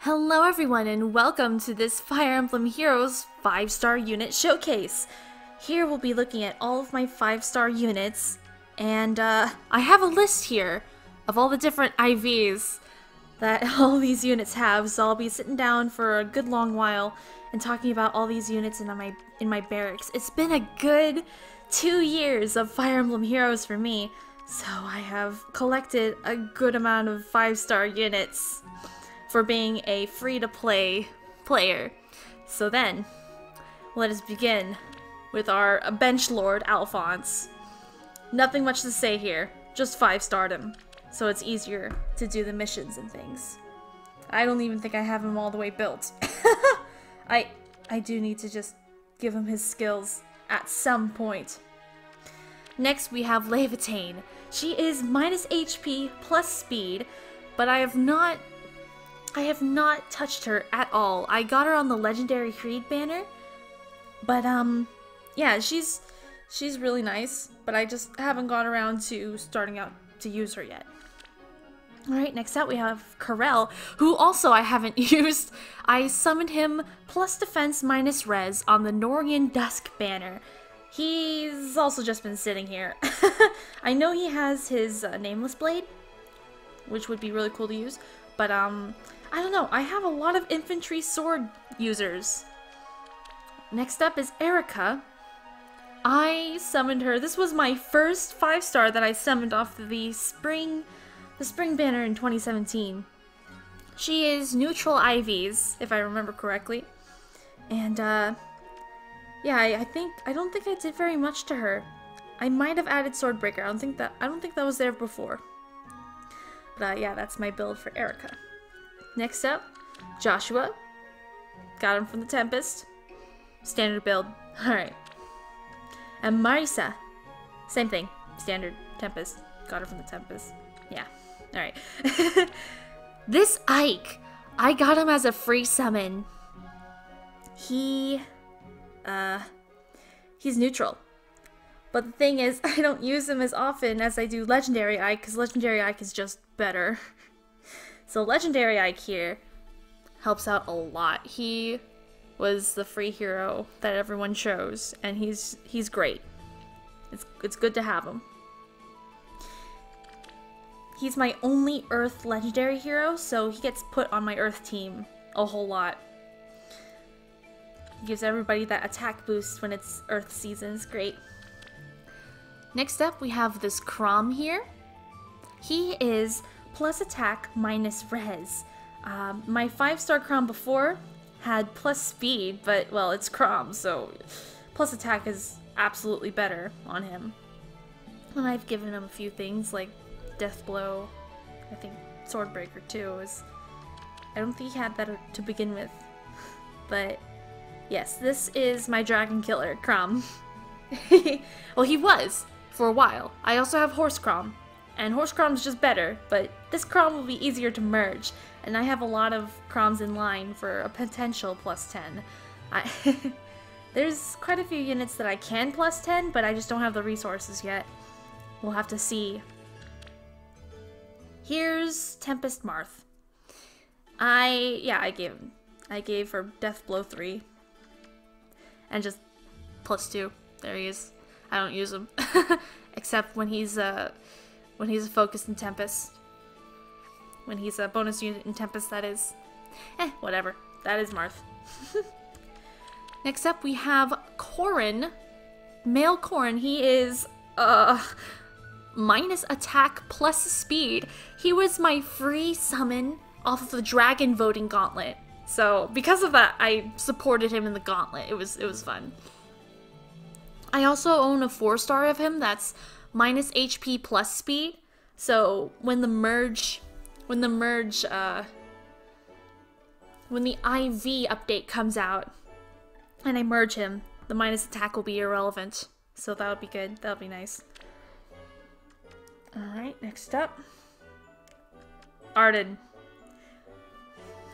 Hello everyone and welcome to this Fire Emblem Heroes 5-star unit showcase. Here we'll be looking at all of my 5-star units, and I have a list here of all the different IVs that all these units have, so I'll be sitting down for a good long while and talking about all these units in my barracks. It's been a good 2 years of Fire Emblem Heroes for me, so I have collected a good amount of 5-star units for being a free-to-play player. So then, let us begin with our bench lord, Alfonse. Nothing much to say here, just 5-starred him, so it's easier to do the missions and things. I don't even think I have him all the way built. I do need to just give him his skills at some point. Next we have Levitain. She is minus HP plus speed, but I have not touched her at all. I got her on the Legendary Creed banner, but yeah, she's really nice, but I just haven't got around to starting out to use her yet. Alright, next up we have Carell, who also I haven't used. I summoned him plus defense minus res on the Norian Dusk banner. He's also just been sitting here. I know he has his Nameless Blade, which would be really cool to use, but I don't know, I have a lot of infantry sword users. Next up is Erica. I summoned her. This was my first 5-star that I summoned off the spring banner in 2017. She is neutral IVs, if I remember correctly. And yeah, I don't think I did very much to her. I might have added Swordbreaker. I don't think that was there before. But yeah, that's my build for Erica. Next up, Joshua. Got him from the Tempest. Standard build. Alright. And Marisa. Same thing. Standard Tempest. Got her from the Tempest. Yeah. Alright. This Ike. I got him as a free summon. He's neutral. But the thing is, I don't use him as often as I do Legendary Ike, because Legendary Ike is just better. So Legendary Ike here helps out a lot. He was the free hero that everyone chose, and he's great. It's good to have him. He's my only Earth Legendary hero, so he gets put on my Earth team a whole lot. He gives everybody that attack boost when it's Earth season. It's great. Next up, we have this Kromm here. He is plus attack minus res. My 5-star Kromm before had plus speed, but well, it's Kromm, so plus attack is absolutely better on him. And I've given him a few things like Death Blow. I think Swordbreaker too I don't think he had that to begin with. But yes, this is my Dragon Killer, Kromm. Well, he was for a while. I also have Horse Kromm. And Horse Kromm's just better, but this Kromm will be easier to merge, and I have a lot of Kromms in line for a potential plus 10. There's quite a few units that I can plus 10, but I just don't have the resources yet. We'll have to see. Here's Tempest Marth. I gave her Death Blow 3. And just plus 2. There he is. I don't use him. Except when he's a focus in Tempest. When he's a bonus unit in Tempest, that is. Whatever. That is Marth. Next up, we have Corrin. Male Corrin. He is, minus attack plus speed. He was my free summon off of the Dragon Voting Gauntlet. So, because of that, I supported him in the Gauntlet. It was fun. I also own a 4-star of him that's minus HP plus speed, so when the IV update comes out and I merge him, the minus attack will be irrelevant. So that would be good. That would be nice. Alright, next up. Arden.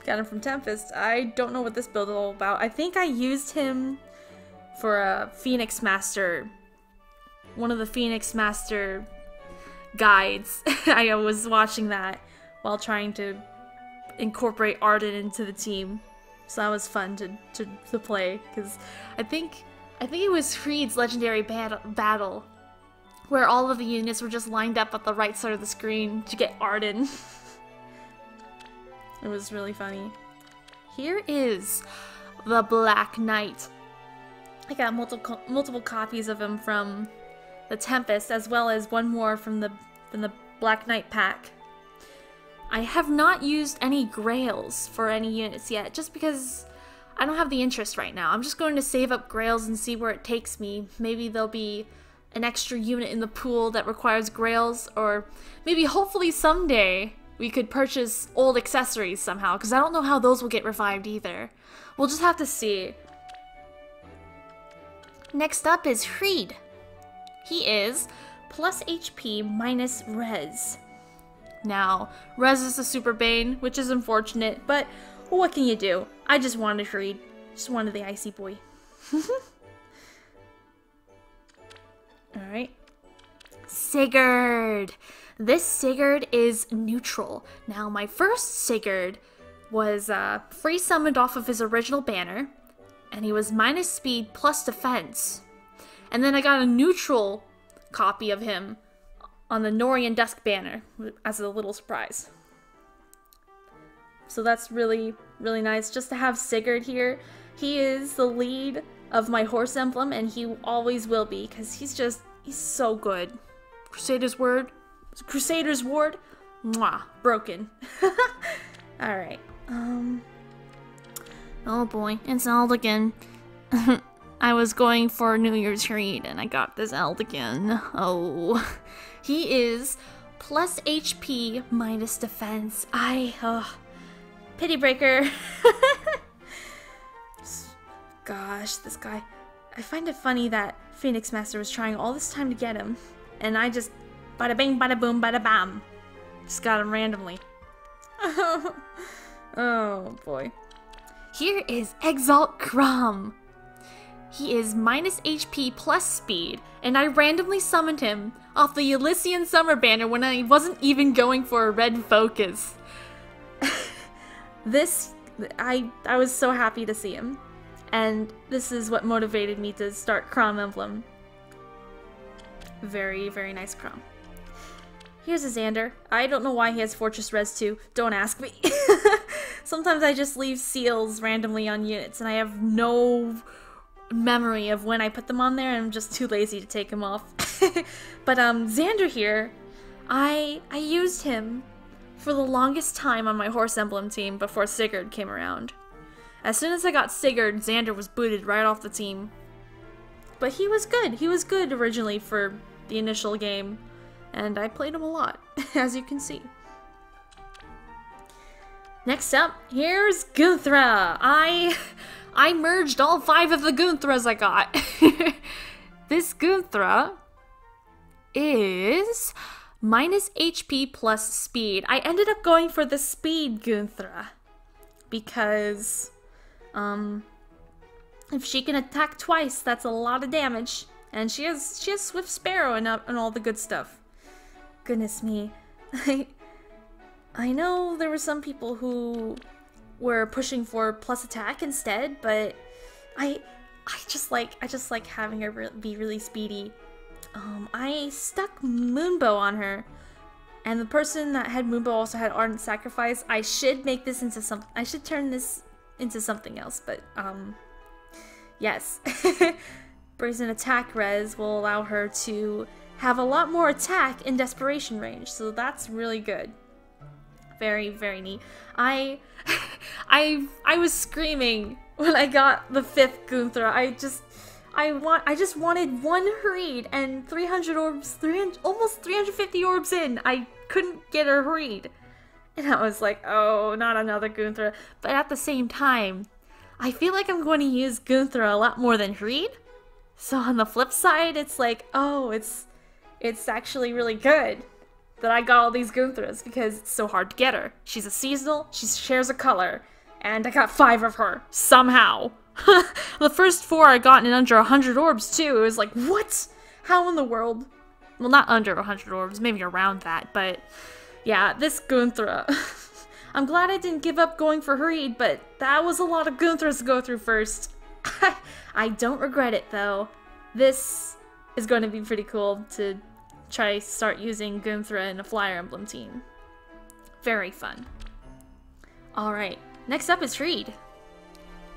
Got him from Tempest. I don't know what this build is all about. I think I used him for a Phoenix Master, one of the Phoenix Master guides. I was watching that while trying to incorporate Arden into the team. So that was fun to play, because I think it was Creed's legendary battle where all of the units were just lined up at the right side of the screen to get Arden. It was really funny. Here is the Black Knight. I got multiple copies of him from the Tempest, as well as one more from the Black Knight pack. I have not used any grails for any units yet, just because I don't have the interest right now. I'm just going to save up grails and see where it takes me. Maybe there'll be an extra unit in the pool that requires grails, or maybe hopefully someday we could purchase old accessories somehow, because I don't know how those will get revived either. We'll just have to see. Next up is Creed. He is plus HP minus res. Now, res is a super bane, which is unfortunate, but what can you do? I just wanted Creed. Just wanted the icy boy. Alright. Sigurd. This Sigurd is neutral. Now, my first Sigurd was free summoned off of his original banner, and he was minus speed plus defense. And then I got a neutral copy of him on the Norian Dusk banner as a little surprise. So that's really, really nice just to have Sigurd here. He is the lead of my horse emblem, and he always will be, because he's so good. Crusader's Ward. Mwah. Broken. Alright. Oh boy, it's Eldigan. I was going for New Year's Creed and I got this Eldigan. Oh. He is plus HP minus defense. Pity breaker. Gosh, this guy. I find it funny that Phoenix Master was trying all this time to get him, and I just bada bing, bada boom, bada bam. Just got him randomly. Oh boy. Here is Exalt Kromm. He is minus HP plus speed, and I randomly summoned him off the Elysian Summer banner when I wasn't even going for a red focus. I was so happy to see him, and this is what motivated me to start Kromm Emblem. Very, very nice Kromm. Here's a Xander. I don't know why he has Fortress Res 2. Don't ask me. Sometimes I just leave seals randomly on units, and I have no memory of when I put them on there, and I'm just too lazy to take them off. But Xander here, I used him for the longest time on my horse emblem team before Sigurd came around. As soon as I got Sigurd, Xander was booted right off the team. But he was good. He was good originally for the initial game, and I played him a lot, as you can see. Next up, here's Goodra. I merged all 5 of the Goodras I got. This Goodra is minus HP plus speed. I ended up going for the speed Goodra because if she can attack twice, that's a lot of damage, and she has Swift Sparrow and all the good stuff. Goodness me. I know there were some people who were pushing for plus attack instead, but I just like having her be really speedy. I stuck Moonbow on her, and the person that had Moonbow also had Ardent Sacrifice. I should make this into I should turn this into something else, but yes. Brazen Attack Res will allow her to have a lot more attack in desperation range, so that's really good. Very, very neat. I was screaming when I got the 5th Goodra. I just wanted 1 Hreed and 300 orbs, almost 350 orbs in. I couldn't get a Hreed. And I was like, oh, not another Goodra. But at the same time, I feel like I'm going to use Goodra a lot more than Hreed. So on the flip side, it's like, oh, it's actually really good that I got all these Goodras because it's so hard to get her. She's a seasonal, she shares a color, and I got 5 of her, somehow. The first 4 I got in under 100 orbs too. It was like, what? How in the world? Well, not under 100 orbs, maybe around that, but yeah, this Goodra. I'm glad I didn't give up going for Hurried, but that was a lot of Gunthras to go through first. I don't regret it, though. This is going to be pretty cool to try start using Gunthra in a Flyer Emblem team. Very fun. Alright, next up is Hurried.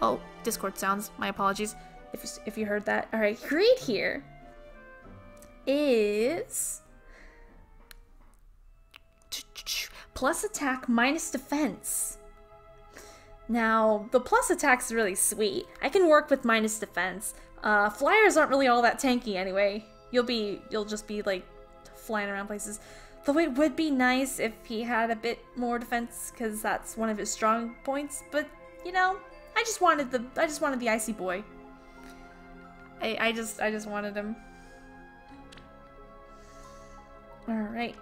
Oh, Discord sounds. My apologies if you heard that. Alright, Hurried here is plus attack minus defense. Now, the plus attack's really sweet. I can work with minus defense. Flyers aren't really all that tanky anyway. You'll just be like flying around places. Though it would be nice if he had a bit more defense, because that's one of his strong points. But you know, I just wanted the icy boy. I just wanted him. All right.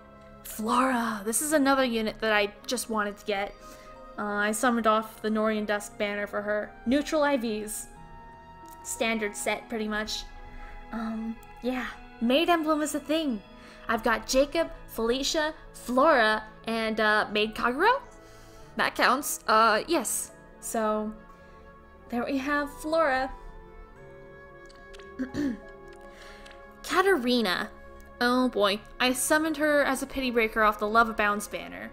Flora! This is another unit that I just wanted to get. I summoned off the Norian Dusk banner for her. Neutral IVs. Standard set, pretty much. Yeah. Maid Emblem is a thing. I've got Jacob, Felicia, Flora, and Maid Kaguro? That counts. Yes. So, there we have Flora. Katarina. Oh boy, I summoned her as a pity breaker off the Love Abounds banner.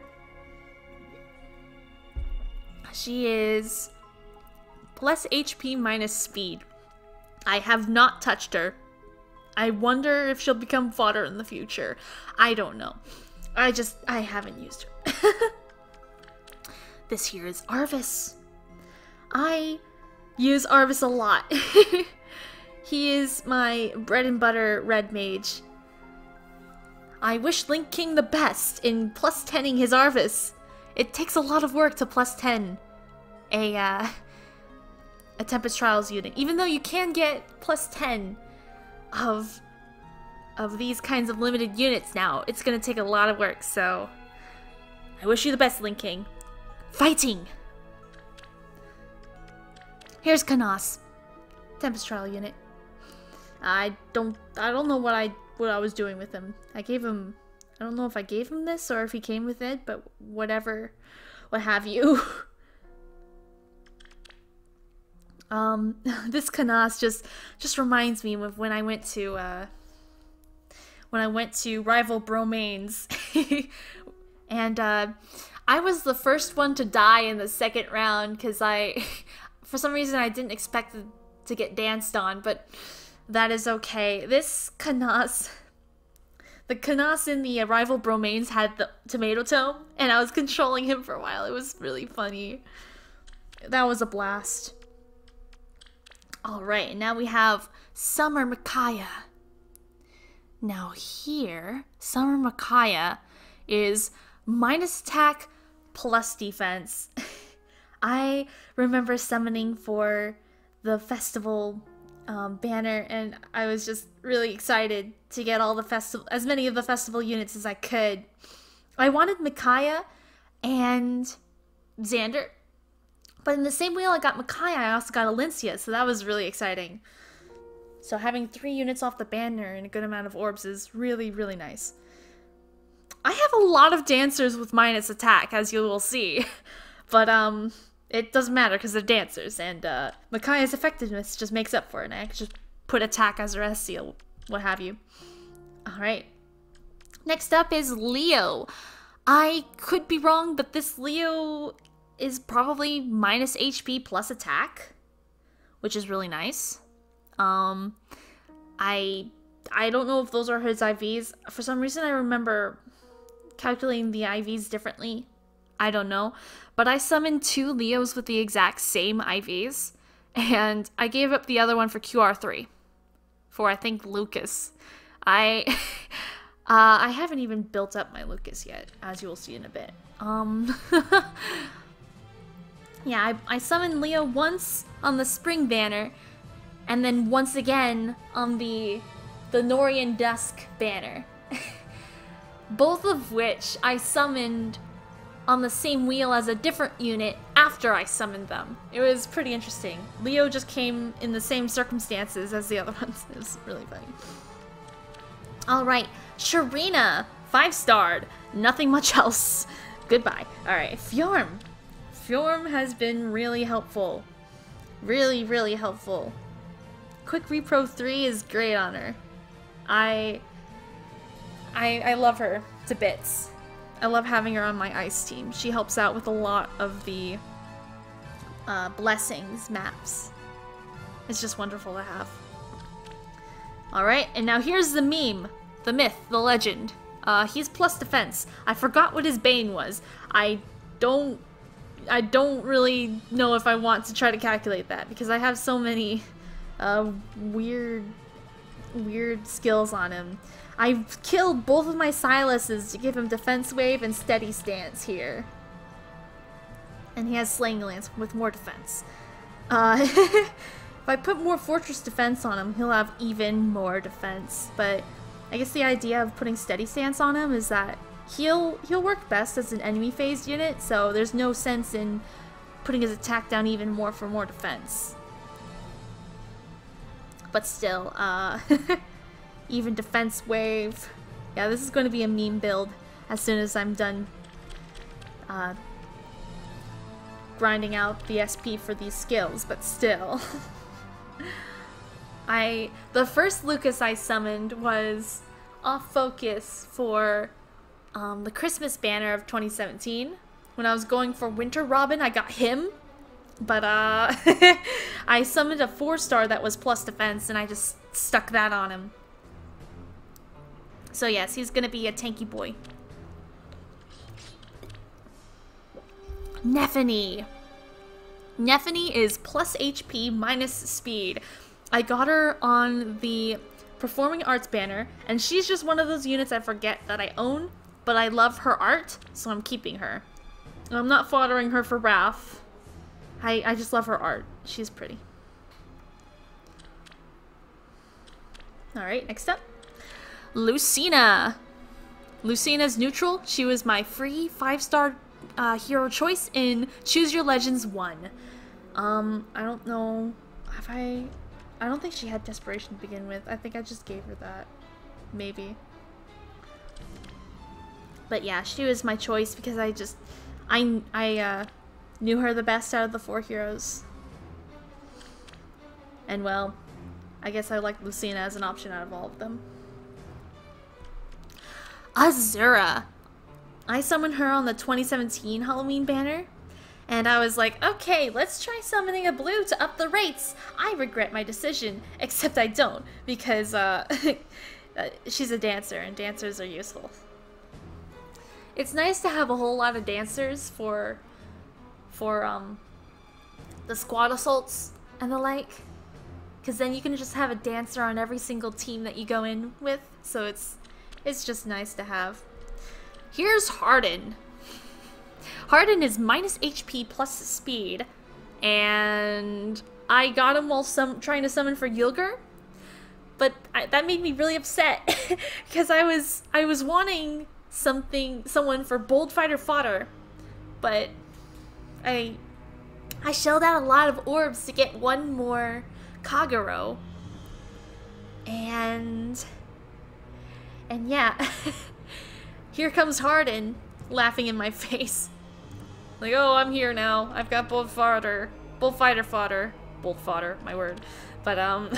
She is plus HP minus speed. I have not touched her. I wonder if she'll become fodder in the future. I don't know. I haven't used her. This here is Arvest. I use Arvest a lot. He is my bread and butter red mage. I wish Link King the best in plus 10ing his Arvest. It takes a lot of work to plus 10 a Tempest Trials unit. Even though you can get plus 10 of these kinds of limited units now, it's gonna take a lot of work, so I wish you the best, Link King. Fighting! Here's Camus. Tempest Trial unit. I don't know what I was doing with him. I don't know if I gave him this or if he came with it, but whatever, what have you. This Camus just reminds me of when I went to Rival Bromains, and I was the first one to die in the second round because for some reason I didn't expect to get danced on, but that is okay. This Camus, the Camus in the Rival Bromains had the tomato tome, and I was controlling him for a while. It was really funny. That was a blast. Alright, now we have Summer Micaiah. Now here, Summer Micaiah is minus attack plus defense. I remember summoning for the festival banner, and I was just really excited to get all the as many of the festival units as I could. I wanted Micaiah and Zander, but in the same wheel I got Micaiah, I also got Alencia, so that was really exciting. So having 3 units off the banner and a good amount of orbs is really, really nice. I have a lot of dancers with minus attack, as you will see, but it doesn't matter because they're dancers, and Micaiah's effectiveness just makes up for it, and I can just put attack as a rest seal, what have you. Alright. Next up is Leo. I could be wrong, but this Leo is probably minus HP plus attack, which is really nice. I don't know if those are his IVs. For some reason I remember calculating the IVs differently. I don't know. But I summoned 2 Leos with the exact same IVs, and I gave up the other one for QR3. For, I think, Lucas. I haven't even built up my Lucas yet, as you will see in a bit. Yeah, I summoned Leo once on the Spring banner, and then once again on the Norian Dusk banner. Both of which I summoned on the same wheel as a different unit after I summoned them. It was pretty interesting. Leo just came in the same circumstances as the other ones. It was really funny. Alright, Sharina, 5-starred. Nothing much else. Goodbye. Alright, Fjorm. Fjorm has been really helpful. Really, really helpful. Quick Repro 3 is great on her. I love her to bits. I love having her on my ice team. She helps out with a lot of the blessings maps. It's just wonderful to have. Alright, and now here's the meme. The myth, the legend. He's plus defense. I forgot what his bane was. I don't really know if I want to try to calculate that because I have so many weird skills on him. I've killed both of my Silases to give him defense wave and steady stance here. And he has slaying lance with more defense. If I put more fortress defense on him, he'll have even more defense. But I guess the idea of putting steady stance on him is that he'll work best as an enemy phased unit, so there's no sense in putting his attack down even more for more defense. But still, even defense wave. Yeah, this is going to be a meme build as soon as I'm done grinding out the SP for these skills, but still. The first Lucas I summoned was off focus for the Christmas banner of 2017. When I was going for Winter Robin, I got him. But I summoned a 4-star that was plus defense and I just stuck that on him. So yes, he's gonna be a tanky boy. Metheny. Metheny is plus HP minus speed. I got her on the Performing Arts banner, and she's just one of those units I forget that I own, but I love her art, so I'm keeping her. I'm not foddering her for Wrath. I just love her art. She's pretty. Alright, next up. Lucina. Lucina's neutral. She was my free 5-star hero choice in Choose Your Legends 1. I don't know. I don't think she had Desperation to begin with. I think I just gave her that. Maybe. But yeah, she was my choice because I knew her the best out of the 4 heroes. And well, I guess I like Lucina as an option out of all of them. Asura. I summoned her on the 2017 Halloween banner. And I was like, okay, let's try summoning a blue to up the rates. I regret my decision, except I don't, because she's a dancer, and dancers are useful. It's nice to have a whole lot of dancers for the squad assaults and the like, because then you can just have a dancer on every single team that you go in with, so it's just nice to have. Here's Harden. Harden is minus HP plus speed, and I got him while trying to summon for Yulgur, but that made me really upset because I was wanting someone for Bold Fighter fodder, but I shelled out a lot of orbs to get one more Kaguro, and yeah, here comes Harden laughing in my face. Like, oh, I'm here now. I've got Bold Fighter fodder. Bold fodder, my word. But,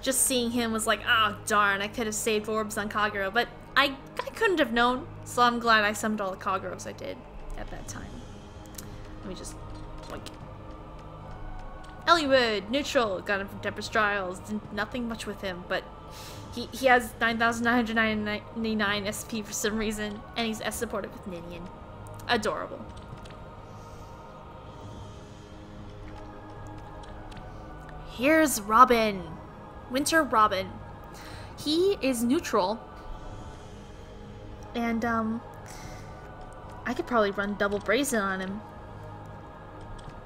just seeing him was like, oh, darn, I could have saved orbs on Kaguro. But I couldn't have known, so I'm glad I summoned all the Kaguros I did at that time. Let me just, like... Eliwood, neutral, got him from Tempest Trials. Did nothing much with him, but... He has 9,999 SP for some reason, and he's S-supported with Minion. Adorable. Here's Robin. Winter Robin. He is neutral, and I could probably run double Brazen on him.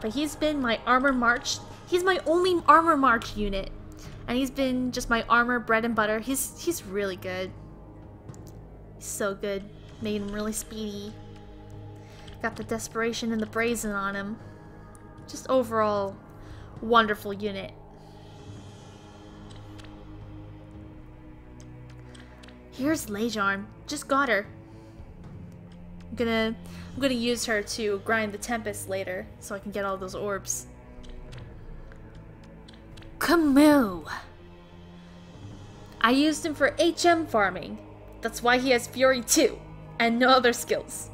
But he's been my armor march. He's my only armor march unit. And he's been just my armor bread and butter. He's really good. He's so good. Made him really speedy. Got the Desperation and the Brazen on him. Just overall wonderful unit. Here's Lejarn. Just got her. I'm gonna use her to grind the Tempest later, so I can get all those orbs. Camus! I used him for HM farming. That's why he has Fury too, and no other skills.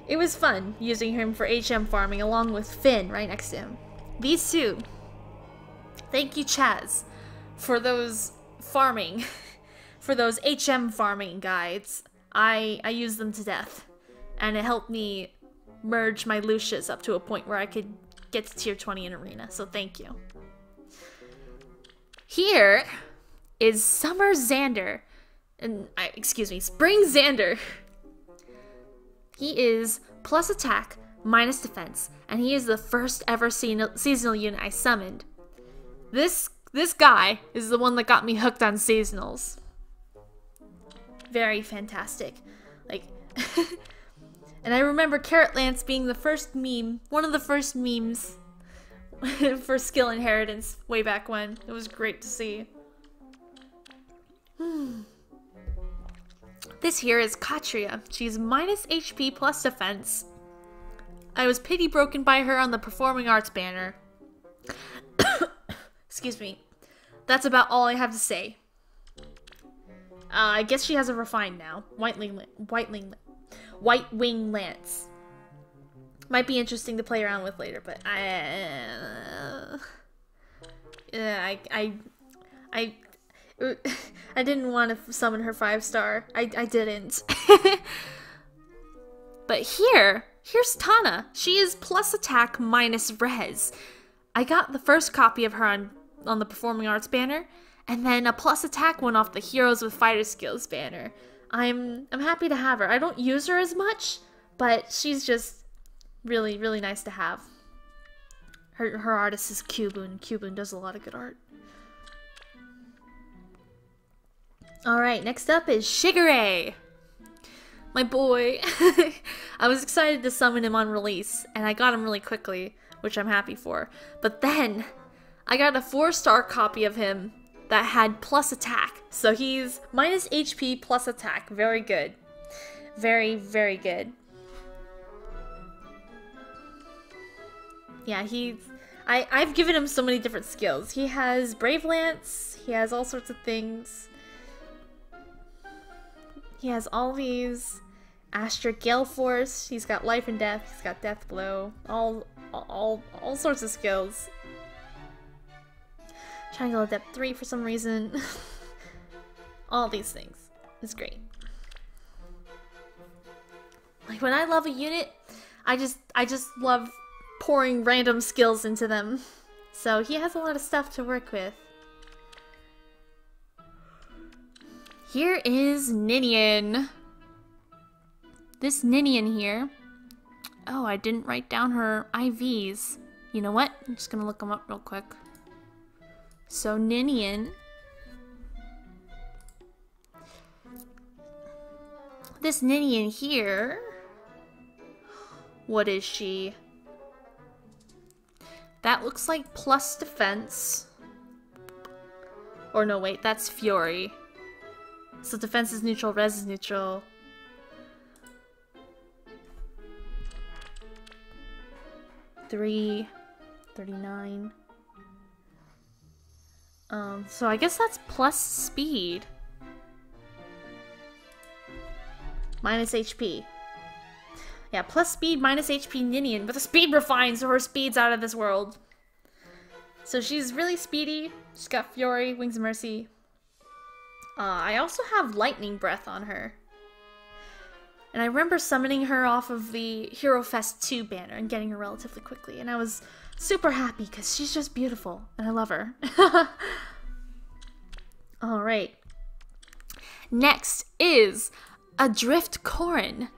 It was fun using him for HM farming along with Finn right next to him. These two. Thank you, Chaz, for those farming, for those HM farming guides. I used them to death, and it helped me merge my Lucious up to a point where I could get to tier 20 in Arena, so thank you. Here is Summer Xander, Spring Xander. He is plus attack, minus defense, and he is the first ever seasonal unit I summoned. This guy is the one that got me hooked on seasonals. Very fantastic. Like, and I remember Carrot Lance being the first meme, one of the first memes for skill inheritance way back when. It was great to see. This here is Khatri. She's minus HP plus defense. I was pity broken by her on the Performing Arts banner. Excuse me. That's about all I have to say. I guess she has a refined now. White Wing Lance. Might be interesting to play around with later, but I didn't want to summon her 5-star. I didn't. But here's Tana. She is plus attack minus res. I got the first copy of her on the Performing Arts banner, and then a plus attack one off the Heroes with Fighter Skills banner. I'm happy to have her. I don't use her as much, but she's just really, really nice to have. Her artist is Cubun. Cubun does a lot of good art. Alright, next up is Shigure. My boy. I was excited to summon him on release, and I got him really quickly, which I'm happy for. But then, I got a 4-star copy of him that had plus attack. So he's minus HP plus attack. Very good. Very, very good. Yeah, I've given him so many different skills. He has Brave Lance. He has all sorts of things. He has all these. Astra Gale Force. He's got Life and Death. He's got Death Blow. All sorts of skills. Triangle Adept 3 for some reason. All these things. It's great. Like, when I love a unit, I just love pouring random skills into them. So he has a lot of stuff to work with. Here is Minion. This Minion here. Oh, I didn't write down her IVs. You know what? I'm just gonna look them up real quick. So Minion. This Minion here. What is she? That looks like plus defense. Or no, wait, that's Fury. So defense is neutral, res is neutral. $3.39. So I guess that's plus speed. Minus HP. Yeah, plus speed, minus HP Minion, but the speed refined, so her speed's out of this world. So she's really speedy. She's got Fury, Wings of Mercy. I also have Lightning Breath on her. And I remember summoning her off of the Hero Fest 2 banner and getting her relatively quickly. And I was super happy because she's just beautiful. And I love her. Alright. Next is Adrift Corrin.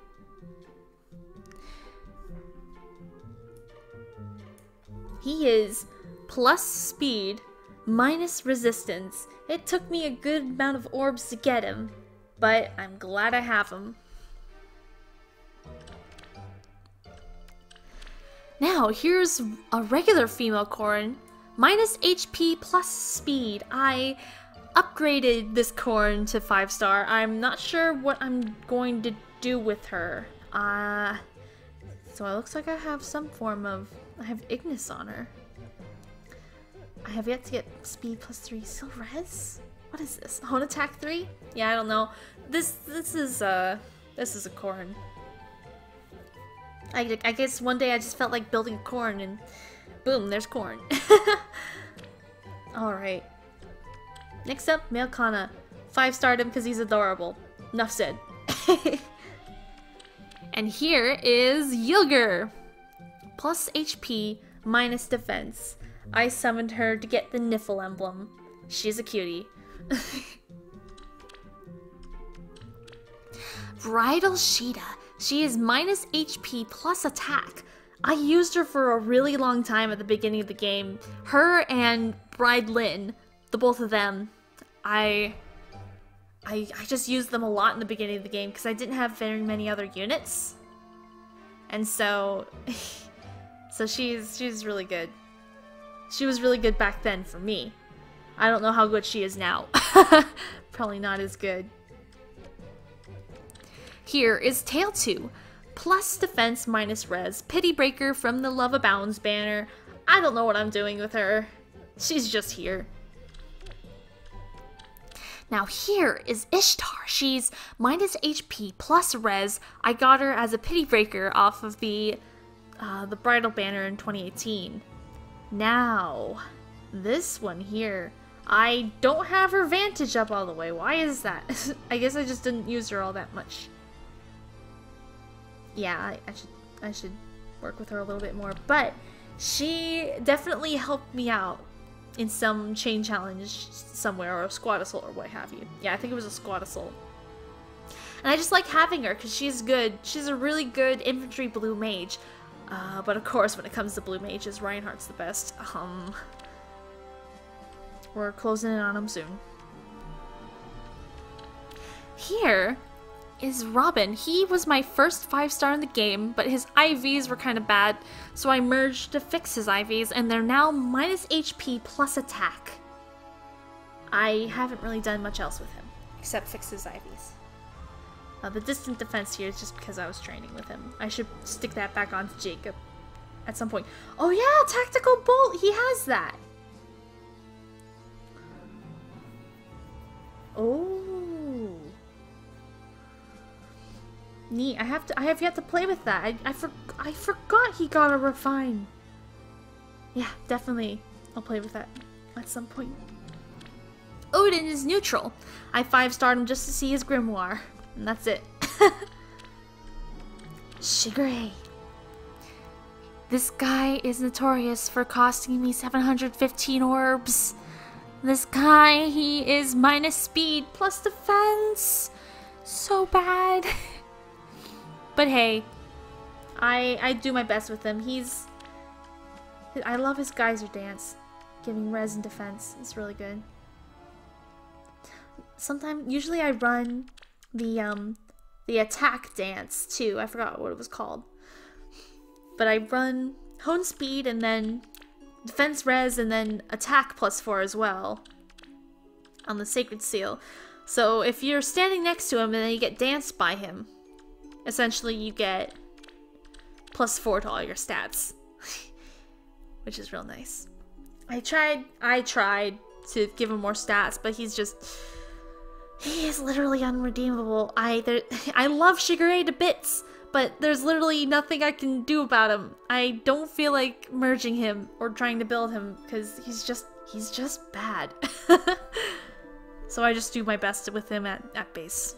He is plus speed, minus resistance. It took me a good amount of orbs to get him, but I'm glad I have him. Now, here's a regular female Corrin, minus HP plus speed. I upgraded this Corrin to 5-star. I'm not sure what I'm going to do with her So it looks like I have some form of... I have Ignis on her. I have yet to get speed +3. Still res? What is this? Hone attack 3? Yeah, I don't know. This is a Corrin. I guess one day I just felt like building a Corrin and boom, there's Corrin. Alright. Next up, Male Kana. 5-starred him because he's adorable. Enough said. And here is Yilger. Plus HP, minus defense. I summoned her to get the Niffle emblem. She's a cutie. Bridal Sheeta. She is minus HP plus attack. I used her for a really long time at the beginning of the game. Her and Bridal Lynn, the both of them, I just used them a lot in the beginning of the game because I didn't have very many other units. And so she's really good. She was really good back then for me. I don't know how good she is now. Probably not as good. Here is Tail 2. Plus defense minus res. Pity Breaker from the Love Abounds banner. I don't know what I'm doing with her. She's just here. Now here is Ishtar. She's minus HP plus res. I got her as a Pity Breaker off of the Bridal banner in 2018. Now, this one here. I don't have her Vantage up all the way. Why is that? I guess I just didn't use her all that much. Yeah, I should work with her a little bit more. But she definitely helped me out in some chain challenge somewhere, or a squad assault, or what have you. Yeah, I think it was a squad assault. And I just like having her because she's good. She's a really good infantry blue mage. But of course, when it comes to blue mages, Reinhardt's the best. We're closing in on him soon. Here is Robin. He was my first 5-star in the game, but his IVs were kind of bad, so I merged to fix his IVs, and they're now minus HP plus attack. I haven't really done much else with him, except fix his IVs. The distant defense here is just because I was training with him. I should stick that back onto Jacob at some point. Oh yeah, Tactical Bolt! He has that! Oh, neat. I have yet to play with that. I forgot he got a refine. Yeah, definitely. I'll play with that at some point. Odin is neutral. I 5-starred him just to see his grimoire, and that's it. Shigure. This guy is notorious for costing me 715 orbs. This guy, he is minus speed plus defense. So bad. But hey, I do my best with him. I love his geyser dance. Giving res and defense. It's really good. Usually I run the attack dance too. I forgot what it was called. But I run hone speed and then defense res and then attack +4 as well on the Sacred Seal. So if you're standing next to him and then you get danced by him, essentially you get +4 to all your stats. Which is real nice. I tried to give him more stats, but he is literally unredeemable. I love Shigure to bits, but there's literally nothing I can do about him. I don't feel like merging him or trying to build him because he's just bad. So I just do my best with him at base.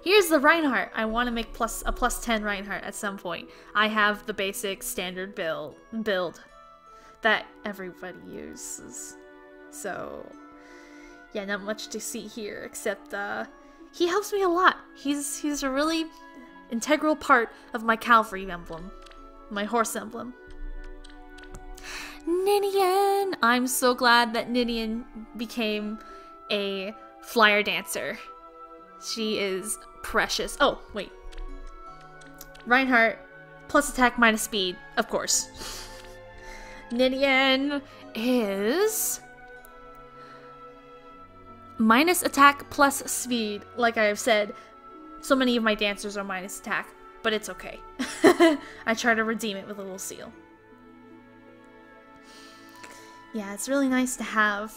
Here's the Reinhardt. I want to make a +10 Reinhardt at some point. I have the basic standard build that everybody uses. So yeah, not much to see here except he helps me a lot. He's a really integral part of my cavalry emblem, my horse emblem. Minion! I'm so glad that Minion became a flyer dancer. She is precious. Oh, wait. Reinhardt, plus attack, minus speed, of course. Minion is minus attack plus speed, like I have said. So many of my dancers are minus attack, but it's okay. I try to redeem it with a little seal. Yeah, it's really nice to have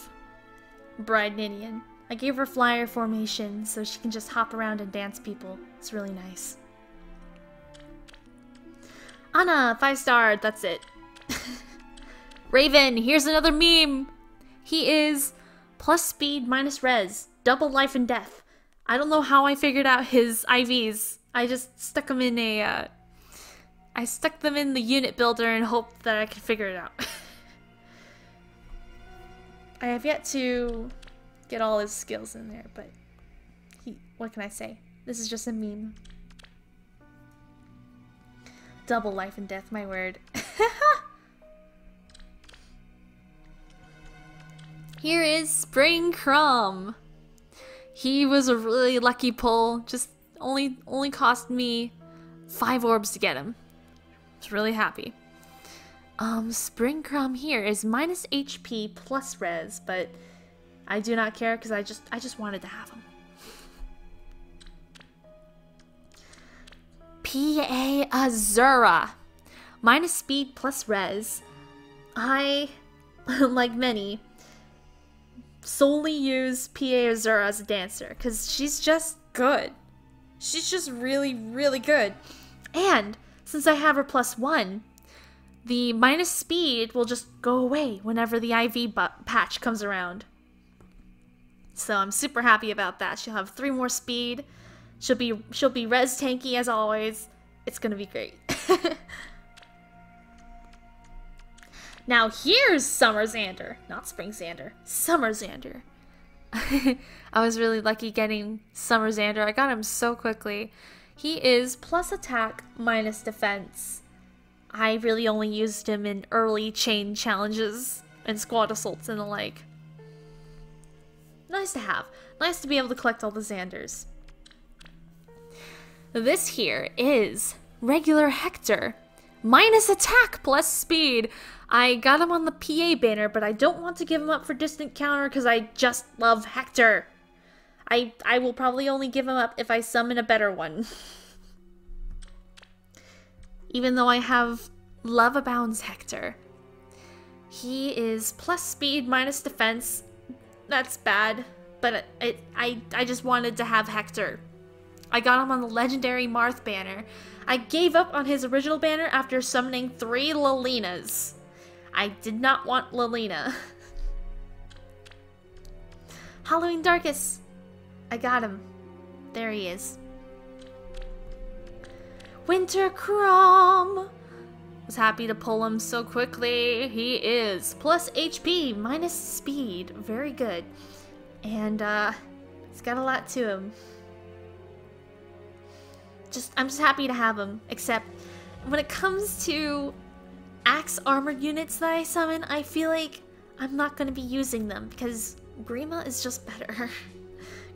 Bride Minion. I gave her flyer formation so she can just hop around and dance people. It's really nice. Anna, 5-star, that's it. Raven, here's another meme. He is plus speed minus res, double life and death. I don't know how I figured out his IVs. I just stuck them in a, I stuck them in the unit builder and hoped that I could figure it out. I have yet to get all his skills in there, but what can I say? This is just a meme. Double life and death, my word. Here is Spring Kromm. He was a really lucky pull. Just only cost me 5 orbs to get him. I was really happy. Spring Kromm here is minus HP plus res, but I do not care because I just wanted to have him. PA Asura. Minus speed plus res. I, like many, solely use PA Asura as a dancer because she's just good. She's just really, really good. And since I have her +1, the minus speed will just go away whenever the IV patch comes around. So I'm super happy about that. She'll have 3 more speed. She'll be res tanky as always. It's gonna be great. Now here's Summer Xander. Not Spring Xander. Summer Xander. I was really lucky getting Summer Xander. I got him so quickly. He is plus attack minus defense. I really only used him in early chain challenges and squad assaults and the like. Nice to have. Nice to be able to collect all the Xanders. This here is regular Hector. Minus attack plus speed. I got him on the PA banner, but I don't want to give him up for distant counter because I just love Hector. I will probably only give him up if I summon a better one. Even though I have Love Abounds Hector. He is plus speed minus defense. That's bad, but I just wanted to have Hector. I got him on the legendary Marth banner. I gave up on his original banner after summoning 3 Lilinas. I did not want Lilina. Halloween Darkus. I got him. There he is. Winter Kromm. Was happy to pull him so quickly. He is plus HP minus speed. Very good. And he's got a lot to him. I'm just happy to have him. Except when it comes to axe armored units that I summon, I feel like I'm not going to be using them because Grima is just better.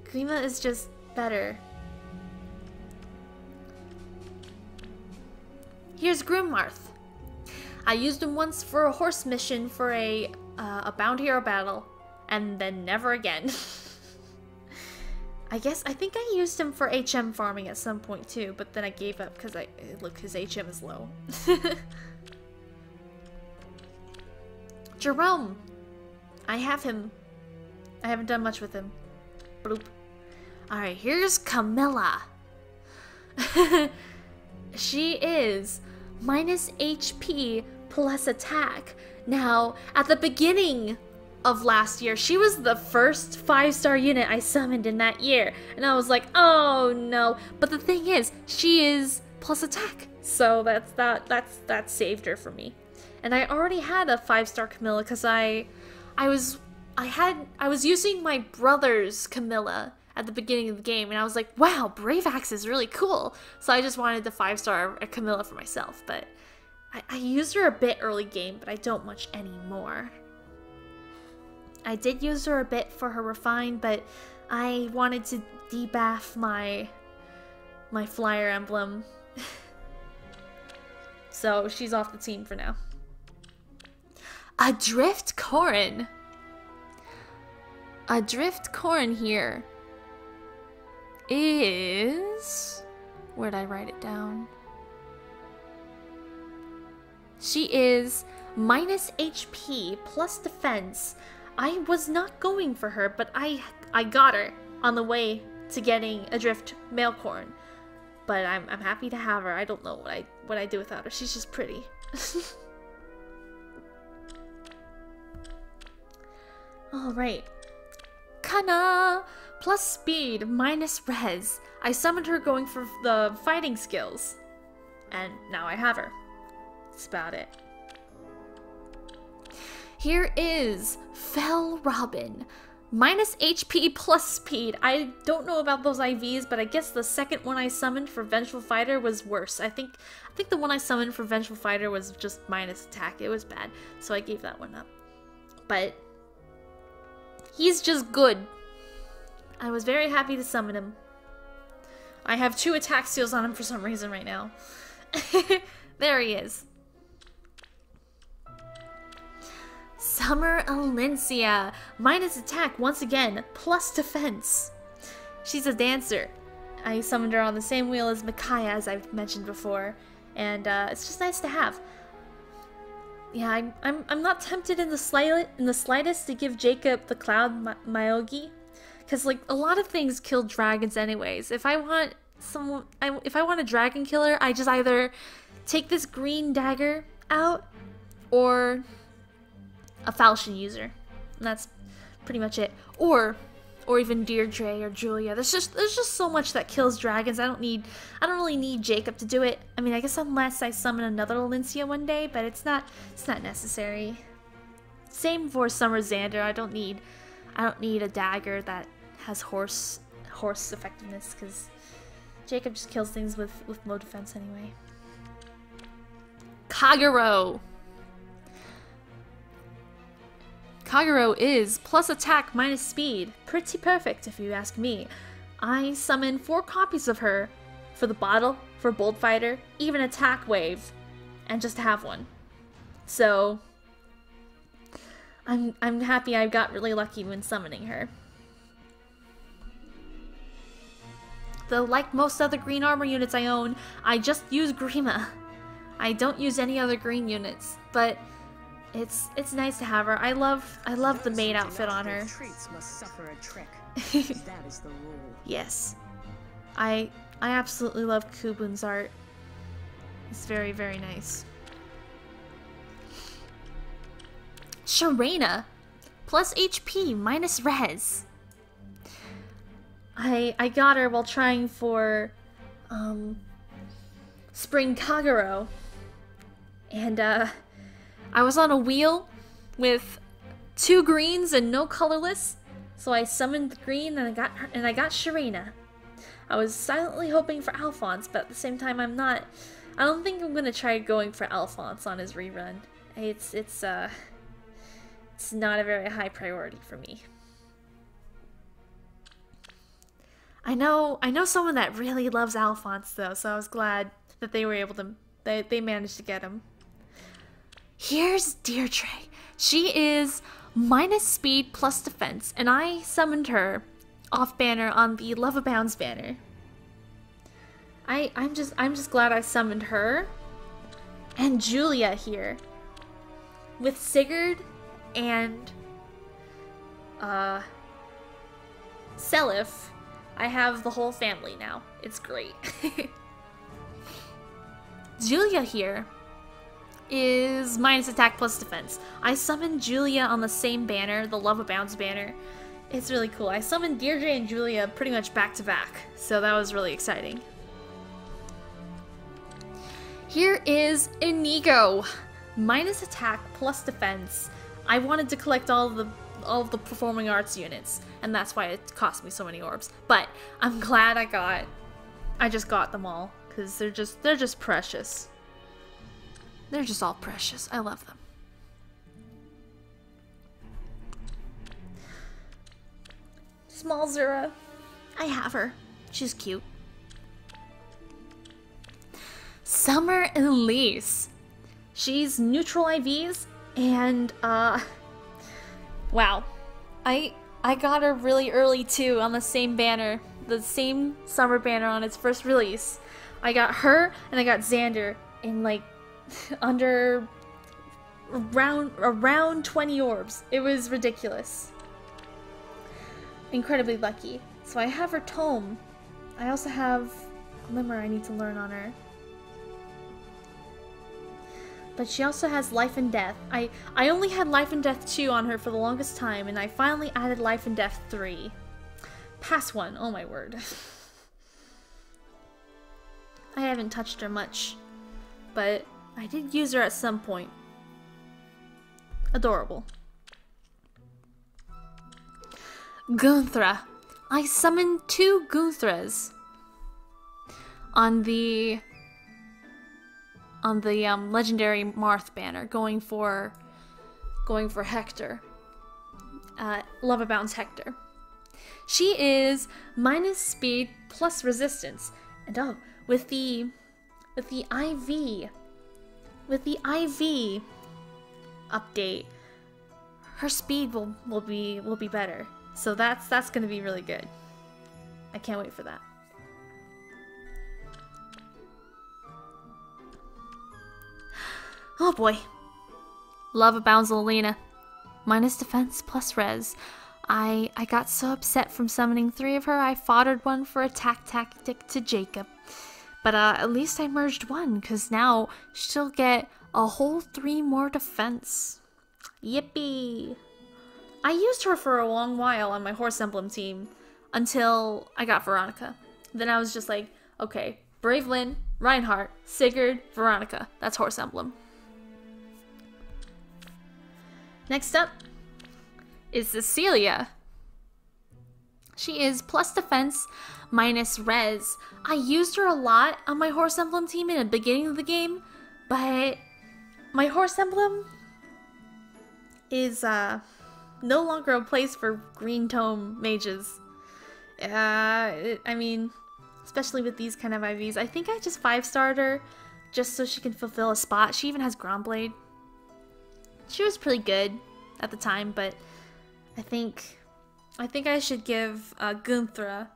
Grima is just better. Here's Marth. I used him once for a horse mission for a Bound Hero battle, and then never again. I think I used him for HM farming at some point too, but then I gave up because look, his HM is low. Jerome. I have him. I haven't done much with him. Bloop. Alright, here's Camila. She is minus HP plus attack. Now, at the beginning of last year, she was the first 5-star unit I summoned in that year. And I was like, oh no. But the thing is, she is plus attack. So that saved her for me. And I already had a 5-star Camila because I was using my brother's Camila at the beginning of the game, and I was like, wow, Brave Axe is really cool. So I just wanted the 5-star Camila for myself, but I used her a bit early game, but I don't much anymore. I did use her a bit for her refine, but I wanted to debuff my flyer emblem. So she's off the team for now. Adrift Corrin. Adrift Corrin here is... Where'd I write it down? She is minus HP plus defense. I was not going for her, but I got her on the way to getting Adrift Mailcorn. But I'm happy to have her. I don't know what I do without her. She's just pretty. Alright. Kana! Plus speed, minus res. I summoned her going for the fighting skills. And now I have her. That's about it. Here is Fell Robin. Minus HP plus speed. I don't know about those IVs, but I guess the second one I summoned for Vengeful Fighter was worse. I think the one I summoned for Vengeful Fighter was just minus attack. It was bad, so I gave that one up. But he's just good. I was very happy to summon him. I have 2 attack seals on him for some reason right now. There he is. Summer Alencia. Minus attack once again, plus defense. She's a dancer. I summoned her on the same wheel as Micaiah, as I've mentioned before. And it's just nice to have. Yeah, I'm not tempted in the slightest to give Jacob the Cloud Myogi. Because, like, a lot of things kill dragons anyways. If I want a dragon killer, I just either take this green dagger out or a falchion user. And that's pretty much it. Or even Deirdre or Julia. There's just so much that kills dragons. I don't really need Jacob to do it. I mean, I guess unless I summon another Alencia one day, but it's not necessary. Same for Summer Xander. I don't need a dagger that has horse effectiveness, because Jacob just kills things with low defense anyway. Kaguro. Kaguro is plus attack minus speed. Pretty perfect if you ask me. I summoned 4 copies of her for the bottle, for Bold Fighter, even attack wave, and just to have one. So I'm happy I got really lucky when summoning her. Though, like most other green armor units I own, I just use Grima. I don't use any other green units, but it's nice to have her. I love the maid outfit on her. Treats must suffer a trick. That is the rule. Yes. I absolutely love Kubun's art. It's very, very nice. Sharena. Plus HP, minus res. I got her while trying for Spring Kaguro. And I was on a wheel with 2 greens and no colorless, so I summoned the green and I got Sharena. I was silently hoping for Alfonse, but at the same time I don't think I'm gonna try going for Alfonse on his rerun. It's not a very high priority for me. I know someone that really loves Alfonse though, so I was glad that they were able to they managed to get him. Here's Deirdre. She is minus speed plus defense, and I summoned her off banner on the Love Abounds banner. I'm just glad I summoned her and Julia here. With Sigurd and Seliph, I have the whole family now. It's great. Julia here is minus attack plus defense. I summoned Julia on the same banner, the Love Abounds banner. It's really cool. I summoned Deirdre and Julia pretty much back to back, so that was really exciting. Here is Inigo. Minus attack plus defense. I wanted to collect all of the performing arts units, and that's why it cost me so many orbs. But I'm glad I just got them all, because they're just precious. They're just all precious. I love them. Small Zura. I have her. She's cute. Summer Elise. She's neutral IVs, and wow. I got her really early too on the same banner the same summer banner on its first release. I got her and I got Xander in like under around 20 orbs. It was ridiculous. Incredibly lucky. So I have her tome. I also have Glimmer I need to learn on her. But she also has Life and Death. I only had Life and Death 2 on her for the longest time, and I finally added Life and Death 3. Past 1, oh my word. I haven't touched her much, but I did use her at some point. Adorable. Gunthra. I summoned 2 Gunthras on the legendary Marth banner, going for Hector. Love Abounds Hector. She is minus speed plus resistance, and oh, with the IV update, her speed will be better. So that's gonna be really good. I can't wait for that. Oh boy. Love Abounds Lucina. Minus defense plus res. I got so upset from summoning 3 of her, I foddered one for attack tactic to Jacob. But at least I merged 1, because now she'll get a whole 3 more defense. Yippee! I used her for a long while on my horse emblem team, until I got Veronica. Then I was just like, okay, Brave Lynn, Reinhardt, Sigurd, Veronica. That's horse emblem. Next up is Celia. She is plus defense, minus res. I used her a lot on my horse emblem team in the beginning of the game, but my horse emblem is no longer a place for green tome mages. I mean, especially with these kind of IVs. I think I just 5-starred her just so she can fulfill a spot. She even has Gromblade. She was pretty good at the time, but I think I should give Gunthra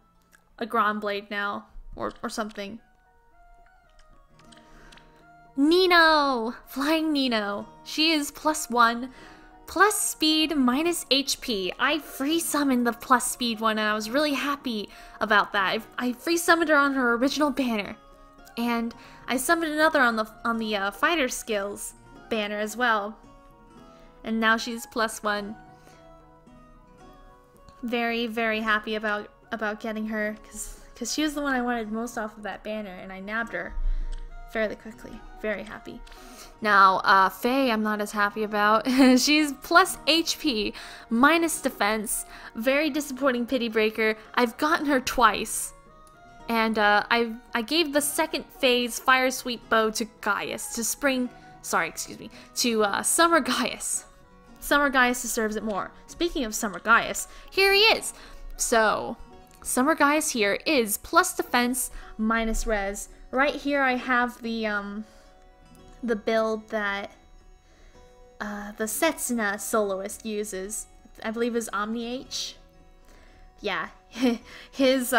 a Gromblade now, or something. Nino! Flying Nino. She is +1, plus speed, minus HP. I free summoned the plus speed one, and I was really happy about that. I free summoned her on her original banner, and I summoned another on the fighter skills banner as well. And now she's +1. Very, very happy about getting her, because she was the one I wanted most off of that banner, and I nabbed her fairly quickly. Very happy. Now, Faye, I'm not as happy about. She's plus HP, minus defense. Very disappointing pity breaker. I've gotten her twice. And I gave the second phase Fire Sweep Bow to Gaius, to Summer Gaius. Summer Gaius deserves it more. Speaking of Summer Gaius, here he is. So, Summer Gaius here is plus defense, minus res. Right here I have the build that the Setsuna soloist uses. I believe is Omni H. Yeah, his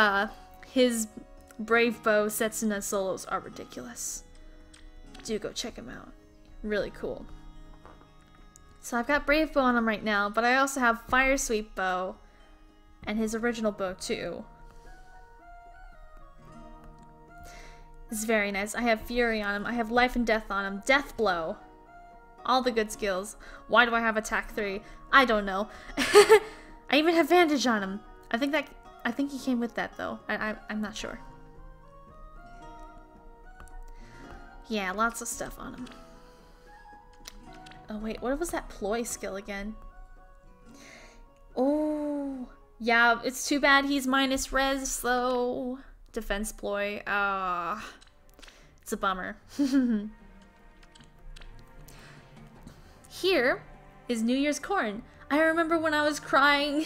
Brave Bow Setsuna solos are ridiculous. Do go check him out. Really cool. So I've got Brave Bow on him right now, but I also have Fire Sweep Bow and his original bow too. It's very nice. I have Fury on him. I have Life and Death on him. Death Blow. All the good skills. Why do I have Attack 3? I don't know. I even have Vantage on him. I think he came with that though. I'm not sure. Yeah, lots of stuff on him. Oh wait, what was that ploy skill again? Oh, yeah, it's too bad he's minus res though. Defense ploy. It's a bummer. Here is New Year's Corrin. I remember when I was crying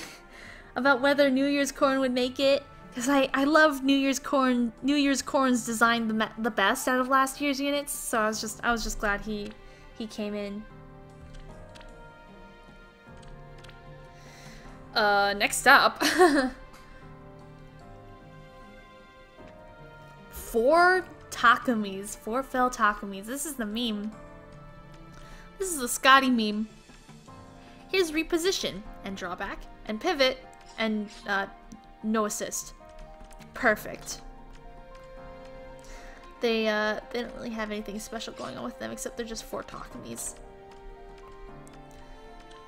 about whether New Year's Corrin would make it, because I love New Year's Corrin. New Year's Corrin's design the best out of last year's units, so I was just glad he came in. Next up. 4 Takumis. 4 fell Takumis. This is the meme. This is the Scotty meme. Here's reposition and drawback and pivot and no assist. Perfect. They don't really have anything special going on with them except they're just 4 Takumis.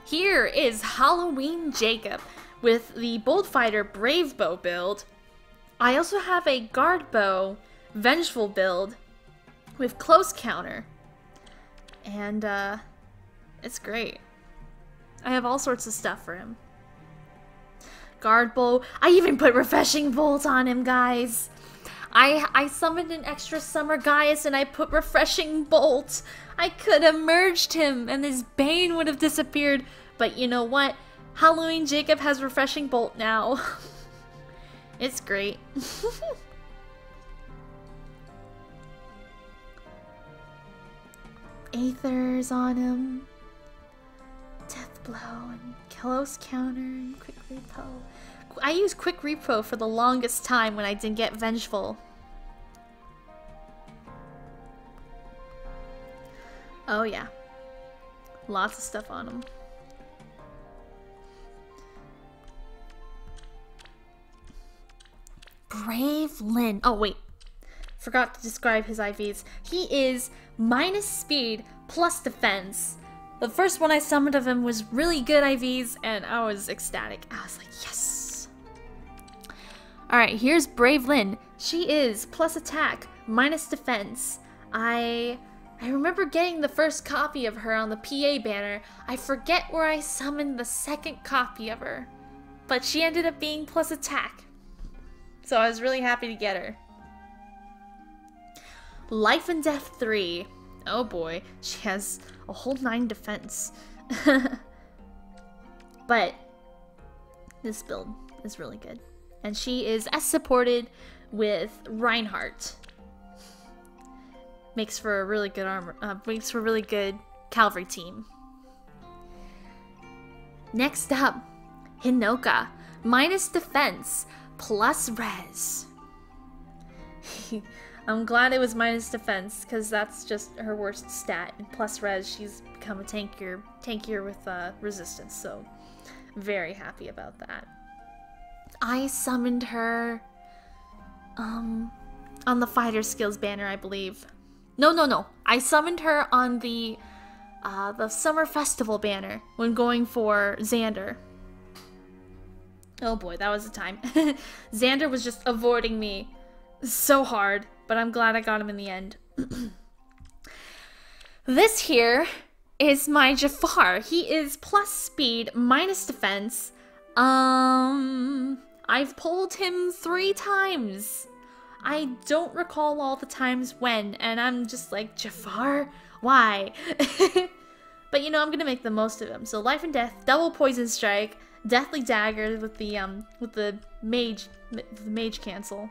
Here is Halloween Jacob with the Bold Fighter Brave Bow build. I also have a Guard Bow Vengeful build with Close Counter. And it's great. I have all sorts of stuff for him. Guard Bow. I even put Refreshing Bolt on him, guys. I summoned an extra Summer Gaius and I put Refreshing Bolt. I could have merged him and his Bane would have disappeared. But you know what? Halloween Jacob has Refreshing Bolt now. It's great. Aether's on him. Death Blow and Close Counter and Quick Repo. I used Quick Repo for the longest time when I didn't get Vengeful. Oh yeah. Lots of stuff on him. Brave Lynn. Oh wait. Forgot to describe his IVs. He is minus speed plus defense. The first one I summoned of him was really good IVs and I was ecstatic. I was like, yes. Alright, here's Brave Lynn. She is plus attack, minus defense. I remember getting the first copy of her on the PA banner. I forget where I summoned the second copy of her. But she ended up being plus attack. So I was really happy to get her. Life and Death 3. Oh boy, she has a whole 9 defense. But this build is really good. And she is as supported with Reinhardt. Makes for a really good armor, makes for a really good cavalry team. Next up, Honoka. Minus defense, plus res. I'm glad it was minus defense, because that's just her worst stat. And plus res, she's become a tankier with resistance, so very happy about that. I summoned her on the fighter skills banner, I believe. No. I summoned her on the summer festival banner when going for Xander. Oh boy, that was the time. Xander was just avoiding me so hard, but I'm glad I got him in the end. This here is my Jafar. He is plus speed, minus defense. I've pulled him 3 times. I don't recall all the times when, and I'm just like, Jafar? Why? But you know, I'm gonna make the most of him. So Life and Death, double poison strike, Deathly Dagger with the mage cancel.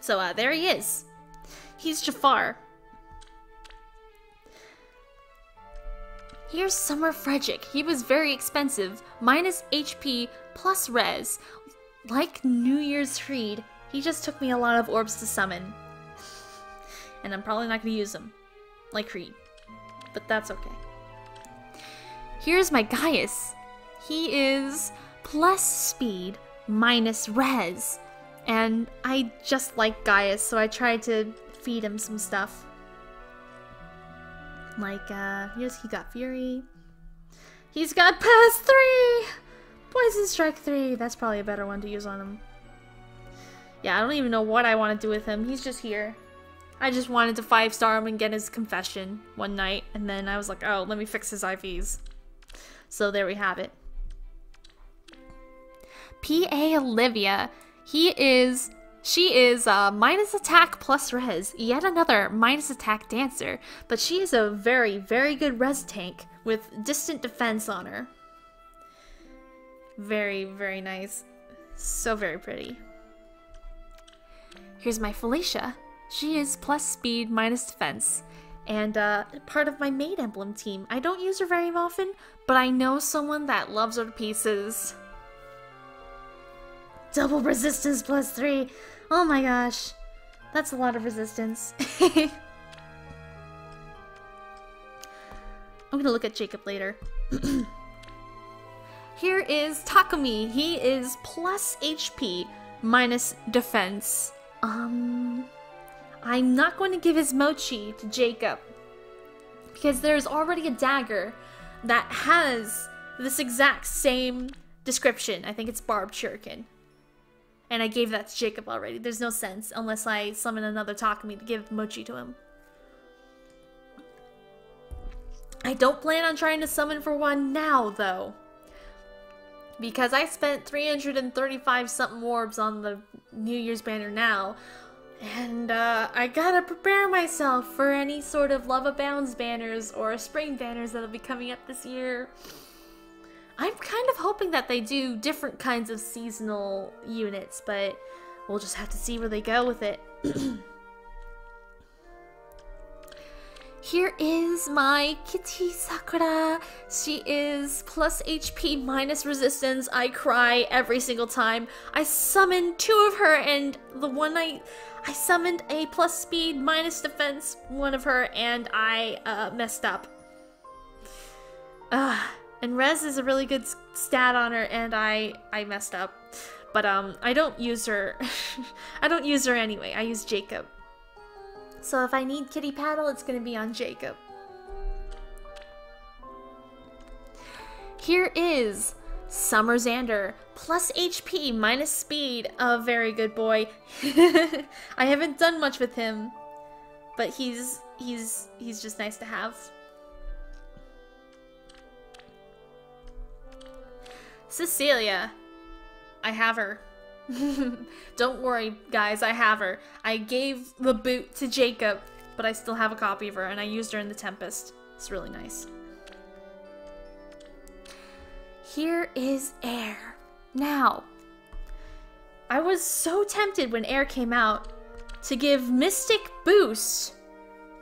So there he is. He's Jafar. Here's Summer Frederick. He was very expensive, minus HP plus res. Like New Year's Creed, he just took me a lot of orbs to summon. And I'm probably not going to use them, like Creed. But that's okay. Here's my Gaius. He is plus speed, minus res. And I just like Gaius, so I tried to feed him some stuff. Like, he got Fury. He's got Pass 3! Poison Strike 3. That's probably a better one to use on him. Yeah, I don't even know what I want to do with him. He's just here. I just wanted to 5-star him and get his confession one night. And then I was like, oh, let me fix his IVs. So there we have it. P.A. Olivia. She is minus attack plus res. Yet another minus attack dancer. But she is a very, very good res tank with distant defense on her. Very, very nice. So very pretty. Here's my Felicia. She is plus speed, minus defense. And part of my maid emblem team. I don't use her very often, but I know someone that loves her to pieces. Double resistance plus 3. Oh my gosh. That's a lot of resistance. I'm gonna look at Jacob later. Here is Takumi. He is plus HP, minus defense. I'm not going to give his mochi to Jacob, because there's already a dagger that has this exact same description. I think it's barbed shuriken. And I gave that to Jacob already. There's no sense unless I summon another Takumi to give mochi to him. I don't plan on trying to summon for one now, though, because I spent 335 something orbs on the New Year's banner now, and I gotta prepare myself for any sort of Love Abounds banners or spring banners that'll be coming up this year. I'm kind of hoping that they do different kinds of seasonal units, but we'll just have to see where they go with it. Here is my kitty Socrata. She is plus HP minus resistance. I cry every single time. I summoned 2 of her, and the one I summoned a plus speed minus defense one of her, and I messed up. And res is a really good stat on her, and I messed up. But I don't use her. I don't use her anyway. I use Jacob. So if I need kitty paddle, it's gonna be on Jacob. Here is Summer Xander, plus HP, minus speed. A very good boy. I haven't done much with him, but he's just nice to have. Celia, I have her. Don't worry, guys, I have her. I gave the boot to Jacob, but I still have a copy of her, and I used her in the Tempest. It's really nice. Here is Air. Now, I was so tempted when Air came out to give Mystic Boost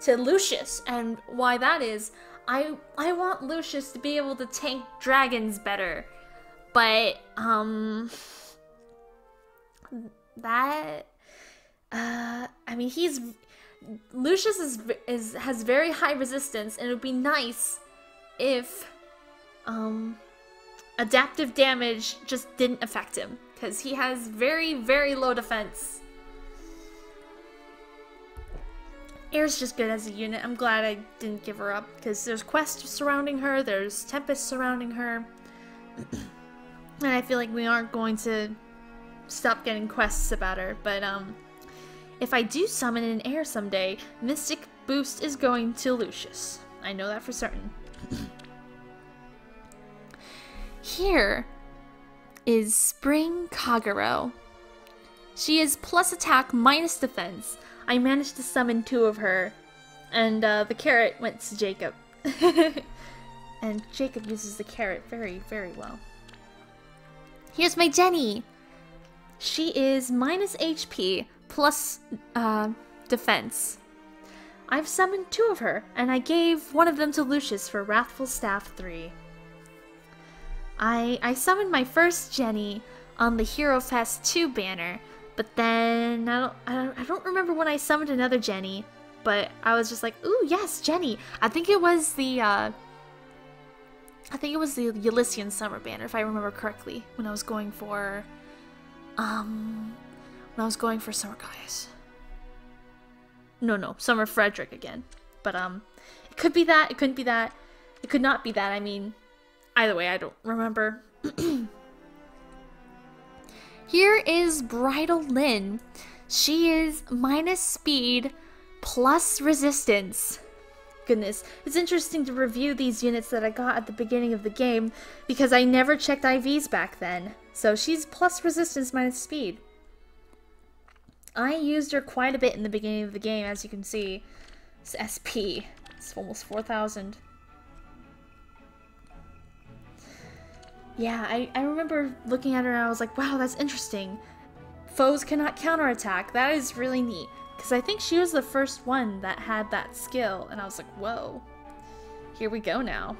to Lucious, and why that is, I want Lucious to be able to tank dragons better, but, I mean, Lucious has very high resistance, and it would be nice if, adaptive damage just didn't affect him, because he has very, very low defense. Air's just good as a unit. I'm glad I didn't give her up, because there's quests surrounding her, there's Tempest surrounding her, and I feel like we aren't going to stop getting quests about her, but if I do summon an Air someday, Mystic Boost is going to Lucious. I know that for certain. Here is Spring Kaguro. She is plus attack minus defense. I managed to summon 2 of her, and the carrot went to Jacob. And Jacob uses the carrot very, very well. Here's my Jenny. She is minus HP plus defense. I've summoned 2 of her, and I gave one of them to Lucious for Wrathful Staff 3. I summoned my first Jenny on the Hero Fest 2 banner, but then I don't remember when I summoned another Jenny, but I was just like, ooh, yes, Jenny. I think it was the Elysian Summer banner, if I remember correctly, when I was going for Summer Gaius. No, Summer Frederick again. But it could be that, it couldn't be that, it could not be that. I mean, either way, I don't remember. Here is Bridal Lynn. She is minus speed plus resistance. Goodness, it's interesting to review these units that I got at the beginning of the game because I never checked IVs back then. So she's plus resistance minus speed. I used her quite a bit in the beginning of the game, as you can see. It's SP. It's almost 4,000. Yeah, I remember looking at her and I was like, wow, that's interesting. Foes cannot counterattack. That is really neat. Because I think she was the first one that had that skill. And I was like, whoa. Here we go now.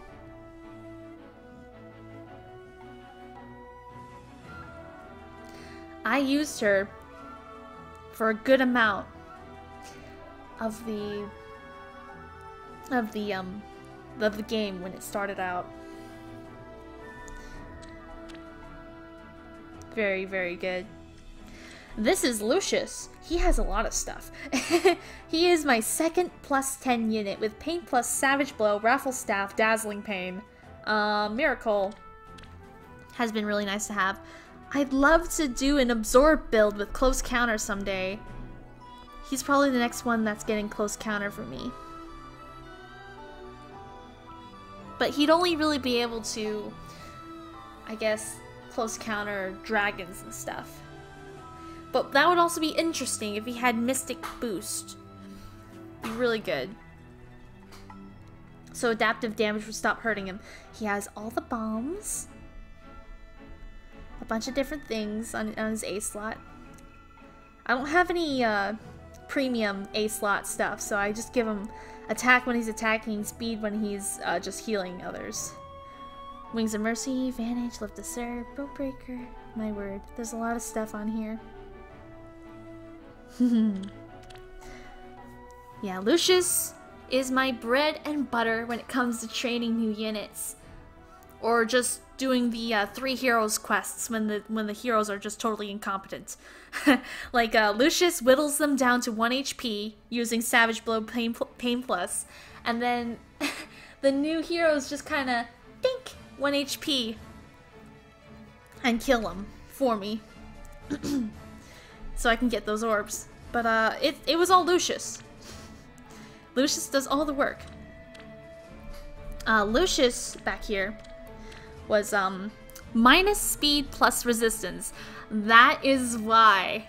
I used her for a good amount of the game when it started out. Very, very good. This is Lucious. He has a lot of stuff. He is my second +10 unit with Pain plus Savage Blow, Raffle Staff, Dazzling Pain. Miracle has been really nice to have. I'd love to do an Absorb build with Close Counter someday. He's probably the next one that's getting Close Counter for me. But he'd only really be able to, I guess, Close Counter dragons and stuff. But that would also be interesting if he had Mystic Boost. Be really good. So adaptive damage would stop hurting him. He has all the bombs. A bunch of different things on his A slot. I don't have any premium A slot stuff, so I just give him attack when he's attacking, speed when he's just healing others. Wings of Mercy, Vantage, Lift to Serve, Boat Breaker. My word, there's a lot of stuff on here. Yeah, Lucious is my bread and butter when it comes to training new units. Or just doing the 3 heroes quests when the heroes are just totally incompetent. Like Lucious whittles them down to 1 HP using Savage Blow Pain Plus, and then the new heroes just kind of dink 1 HP and kill them for me, so I can get those orbs. But it was all Lucious. Lucious does all the work. Lucious back here was minus speed plus resistance. That is why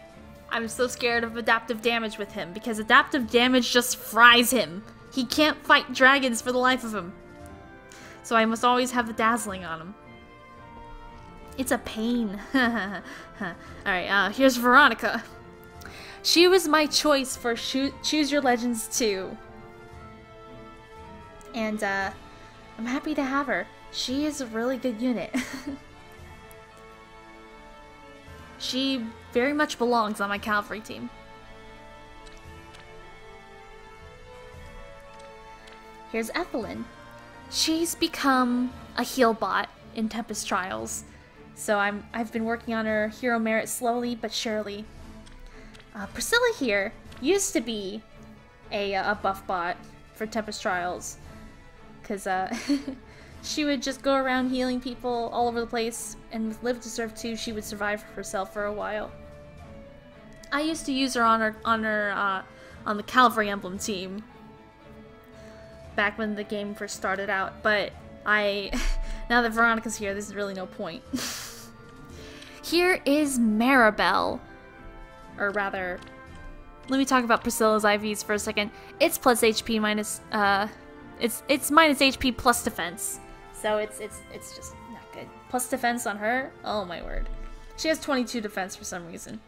I'm so scared of adaptive damage with him, because adaptive damage just fries him. He can't fight dragons for the life of him. So I must always have the dazzling on him. It's a pain. Alright, here's Veronica. She was my choice for Choose Your Legends 2. And I'm happy to have her. She is a really good unit. She very much belongs on my cavalry team. Here's Ethelyn. She's become a heal bot in Tempest Trials, so I've been working on her hero merit slowly but surely. Priscilla here used to be a buff bot for Tempest Trials, because she would just go around healing people all over the place, and with Live to Serve 2, she would survive herself for a while. I used to use her on the Cavalry Emblem team back when the game first started out, but now that Veronica's here, there's really no point. Here is Maribel, or rather, let me talk about Priscilla's IVs for a second. It's plus HP minus, it's minus HP plus defense. So it's just not good. Plus defense on her? Oh my word. She has 22 defense for some reason.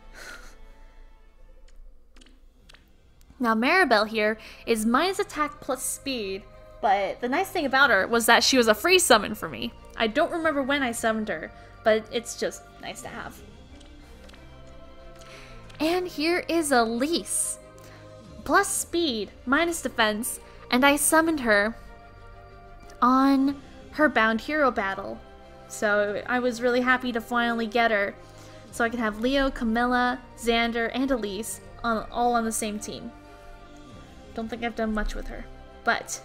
Now Maribel here is minus attack plus speed, but the nice thing about her was that she was a free summon for me. I don't remember when I summoned her, but it's just nice to have. And here is Elise. Plus speed, minus defense, and I summoned her on her Bound Hero battle. So I was really happy to finally get her, so I can have Leo, Camila, Xander, and Elise all on the same team. Don't think I've done much with her, but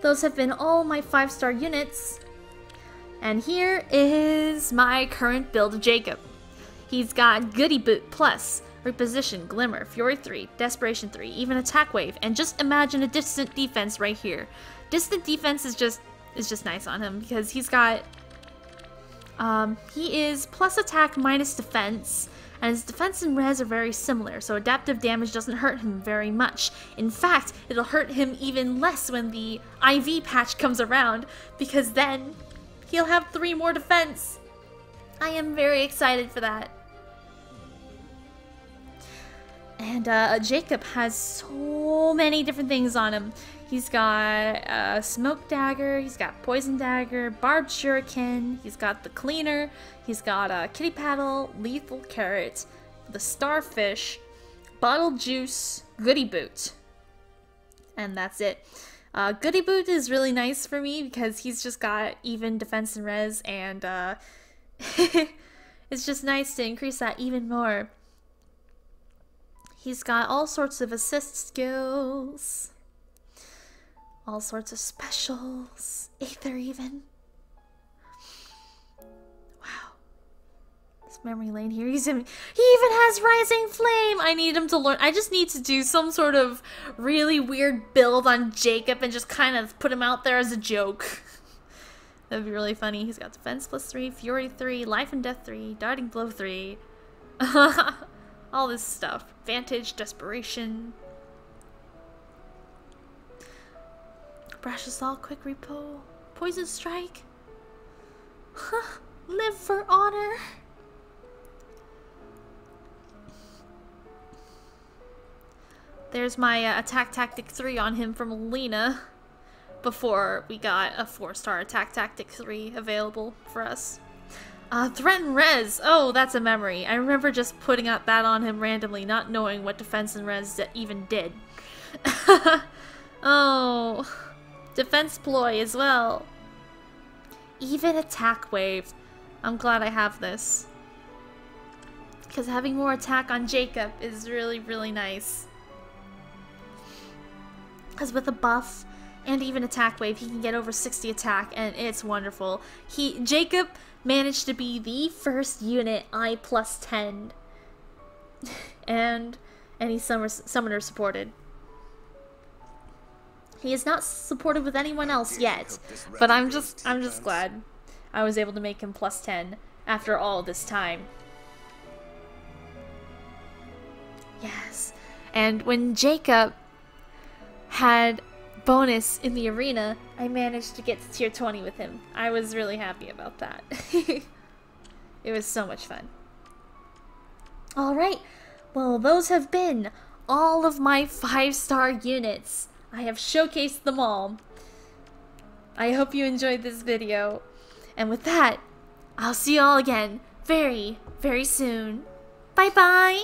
those have been all my 5-star units. And here is my current build of Jacob. He's got Goody Boot plus Reposition, Glimmer, Fury 3, Desperation 3, even Attack Wave, and just imagine a Distant Defense right here. Distant Defense is just nice on him because he's got he is plus attack minus defense, and his defense and res are very similar, so adaptive damage doesn't hurt him very much. In fact, it'll hurt him even less when the IV patch comes around, because then he'll have 3 more defense. I am very excited for that. And Jacob has so many different things on him. He's got Smoke Dagger, he's got Poison Dagger, Barbed Shuriken, he's got the Cleaner, he's got Kitty Paddle, Lethal Carrot, the Starfish, Bottle Juice, Goody Boot. And that's it. Goody Boot is really nice for me because he's just got even defense and res, and it's just nice to increase that even more. He's got all sorts of assist skills, all sorts of specials, Aether even. Wow. This memory lane here, he even has Rising Flame! I need him to learn. I just need to do some sort of really weird build on Jacob and just kind of put him out there as a joke. That'd be really funny. He's got Defense +3, Fury 3, Life and Death 3, Darting Blow 3. All this stuff. Vantage, Desperation. Brash Assault, Quick Repo, Poison Strike. Live for honor. There's my Attack Tactic 3 on him from Lena before we got a 4-star Attack Tactic 3 available for us. Threaten Res. Oh, that's a memory. I remember just putting out that on him randomly, not knowing what Defense and Res even did. Oh. Defense Ploy as well. Even Attack Wave. I'm glad I have this. Because having more attack on Jacob is really, really nice. Because with a buff and even Attack Wave, he can get over 60 attack, and it's wonderful. Jacob managed to be the first unit I +10. and he's summoner supported. He is not supported with anyone else yet, but I'm just glad I was able to make him +10 after all this time. Yes. And when Jacob had bonus in the arena, I managed to get to tier 20 with him. I was really happy about that. It was so much fun. Alright, well, those have been all of my 5-star units. I have showcased them all. I hope you enjoyed this video. And with that, I'll see you all again very, very soon. Bye-bye!